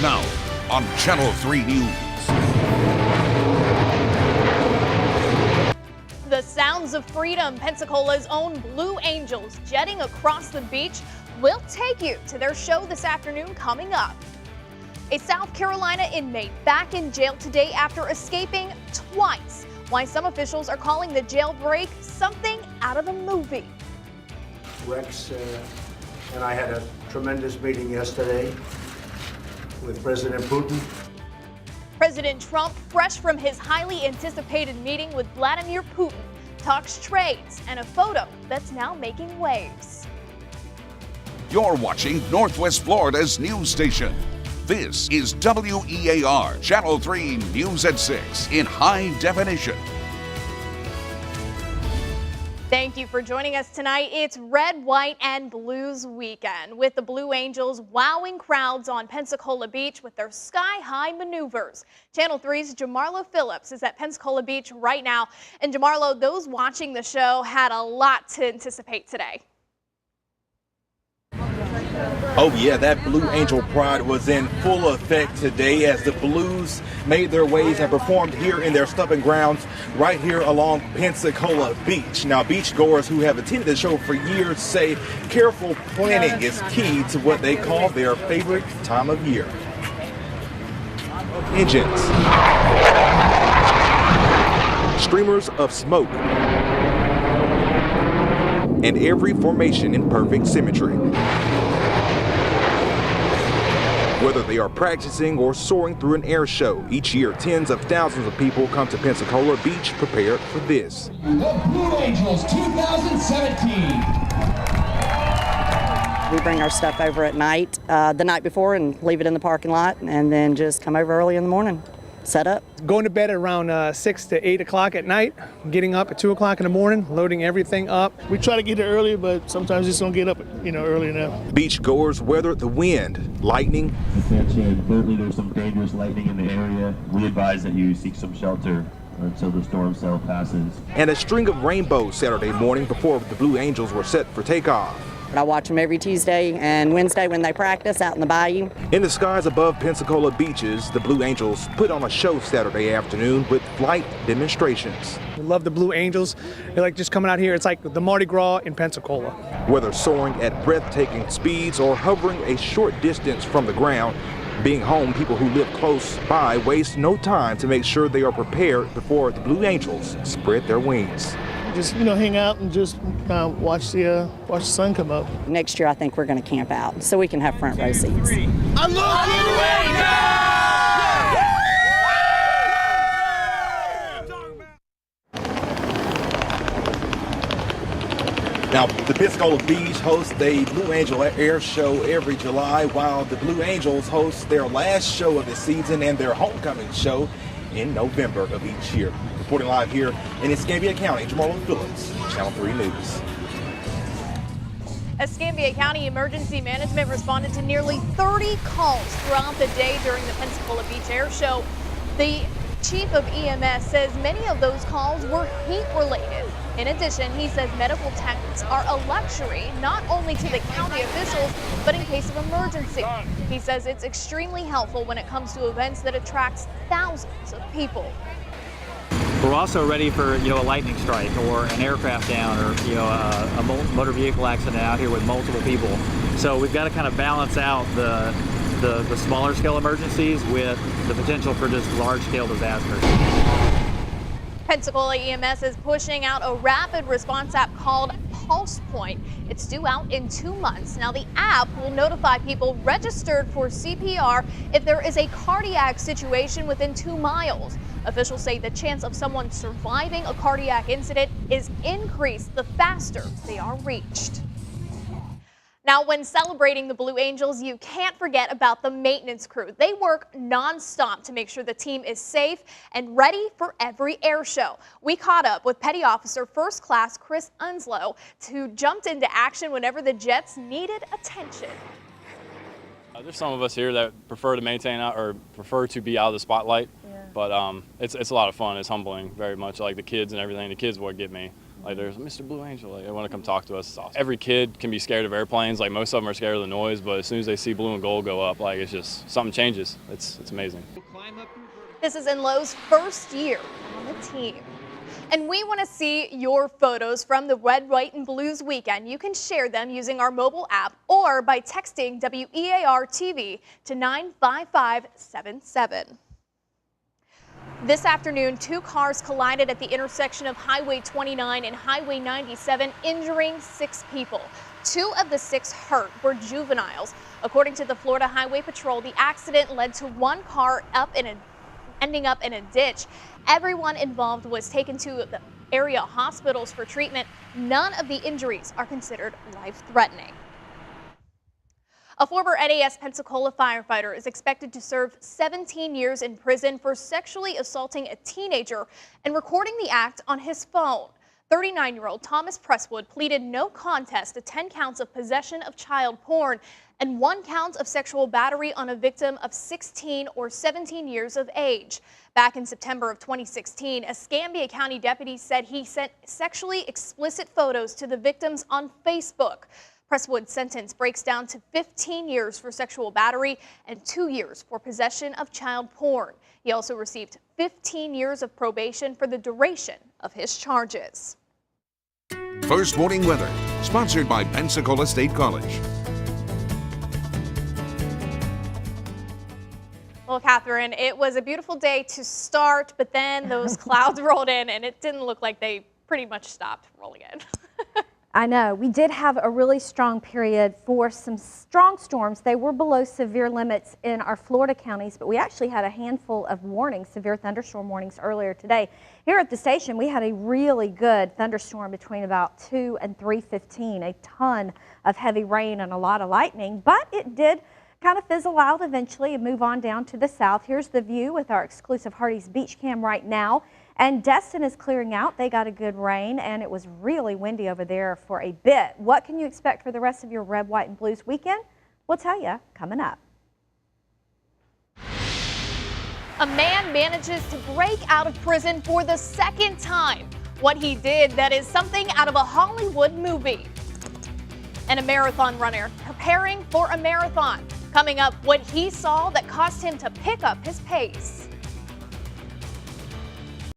Now on Channel 3 News. The sounds of freedom, Pensacola's own Blue Angels jetting across the beach will take you to their show this afternoon coming up. A South Carolina inmate back in jail today after escaping twice. Why some officials are calling the jailbreak something out of a movie. Rex and I had a tremendous meeting yesterday with President Putin. President Trump, fresh from his highly anticipated meeting with Vladimir Putin, talks trades and a photo that's now making waves. You're watching Northwest Florida's news station. This is WEAR Channel 3 News at 6 in high definition. Thank you for joining us tonight. It's Red, White, and Blues weekend with the Blue Angels wowing crowds on Pensacola Beach with their sky-high maneuvers. Channel 3's Jamarlo Phillips is at Pensacola Beach right now. And Jamarlo, those watching the show had a lot to anticipate today. Oh yeah, that Blue Angel pride was in full effect today as the Blues made their ways and performed here in their stomping grounds right here along Pensacola Beach. Now, beachgoers who have attended the show for years say careful planning is key to what they call their favorite time of year. Engines, streamers of smoke, and every formation in perfect symmetry. Whether they are practicing or soaring through an air show, each year tens of thousands of people come to Pensacola Beach prepared for this. The Blue Angels 2017. We bring our stuff over at night, the night before, and leave it in the parking lot, and then just come over early in the morning, set up. Going to bed at around 6 to 8 o'clock at night, getting up at 2 o'clock in the morning, loading everything up. We try to get there early, but sometimes just don't get up, early enough. Beachgoers weather the wind, lightning. Currently, there's some dangerous lightning in the area. We advise that you seek some shelter until the storm cell passes. And a string of rainbows Saturday morning before the Blue Angels were set for takeoff. I watch them every Tuesday and Wednesday when they practice out in the bayou. In the skies above Pensacola beaches, the Blue Angels put on a show Saturday afternoon with flight demonstrations. We love the Blue Angels. They're like just coming out here. It's like the Mardi Gras in Pensacola. Whether soaring at breathtaking speeds or hovering a short distance from the ground, being home, people who live close by waste no time to make sure they are prepared before the Blue Angels spread their wings. Just hang out and just watch the sun come up. Next year, I think we're going to camp out so we can have front row seats. I'm looking way Now, the Pensacola Beach hosts the Blue Angel Air Show every July, while the Blue Angels host their last show of the season and their homecoming show in November of each year. Reporting live here in Escambia County, Jamarlo Phillips, Channel 3 News. Escambia County Emergency Management responded to nearly 30 calls throughout the day during the Pensacola Beach Air Show. The chief of EMS says many of those calls were heat-related. In addition, he says medical tents are a luxury, not only to the county officials, but in case of emergency. He says it's extremely helpful when it comes to events that attracts thousands of people. We're also ready for, a lightning strike or an aircraft down or, a motor vehicle accident out here with multiple people. So we've got to kind of balance out the smaller scale emergencies with the potential for just large scale disasters. Pensacola EMS is pushing out a rapid response app called Pulse Point. It's due out in 2 months. Now, the app will notify people registered for CPR if there is a cardiac situation within 2 miles. Officials say the chance of someone surviving a cardiac incident is increased the faster they are reached. Now, when celebrating the Blue Angels, you can't forget about the maintenance crew. They work nonstop to make sure the team is safe and ready for every air show. We caught up with Petty Officer First Class Chris Unslow, who jumped into action whenever the Jets needed attention. There's some of us here that prefer to maintain or prefer to be out of the spotlight, but it's a lot of fun. It's humbling very much, like the kids and everything. The kids would get me. Like there's Mr. Blue Angel, like they want to come talk to us. It's awesome. Every kid can be scared of airplanes. Like most of them are scared of the noise, but as soon as they see blue and gold go up, like it's just something changes. It's amazing. This is Enlo's first year on the team. And we want to see your photos from the Red, White, and Blues weekend. You can share them using our mobile app or by texting WEAR TV to 95577. This afternoon, 2 cars collided at the intersection of Highway 29 and Highway 97, injuring 6 people. 2 of the 6 hurt were juveniles. According to the Florida Highway Patrol, the accident led to 1 car ending up in a ditch. Everyone involved was taken to the area hospitals for treatment. None of the injuries are considered life-threatening. A former NAS Pensacola firefighter is expected to serve 17 years in prison for sexually assaulting a teenager and recording the act on his phone. 39-year-old Thomas Presswood pleaded no contest to 10 counts of possession of child porn and 1 count of sexual battery on a victim of 16 or 17 years of age. Back in September of 2016, a Escambia County deputy said he sent sexually explicit photos to the victims on Facebook. Presswood's sentence breaks down to 15 years for sexual battery and 2 years for possession of child porn. He also received 15 years of probation for the duration of his charges. First Morning Weather, sponsored by Pensacola State College. Well, Catherine, it was a beautiful day to start, but then those clouds rolled in and it didn't look like they pretty much stopped rolling in. I know. We did have a really strong period for some strong storms. They were below severe limits in our Florida counties, but we actually had a handful of warnings, severe thunderstorm warnings earlier today. Here at the station, we had a really good thunderstorm between about 2 and 3:15, a ton of heavy rain and a lot of lightning, but it did kind of fizzle out eventually and move on down to the south. Here's the view with our exclusive Hardee's Beach Cam right now. And Destin is clearing out. They got a good rain, and it was really windy over there for a bit. What can you expect for the rest of your Red, White, and Blues weekend? We'll tell you coming up. A man manages to break out of prison for the 2nd time. What he did, that is something out of a Hollywood movie. And a marathon runner preparing for a marathon. Coming up, what he saw that caused him to pick up his pace.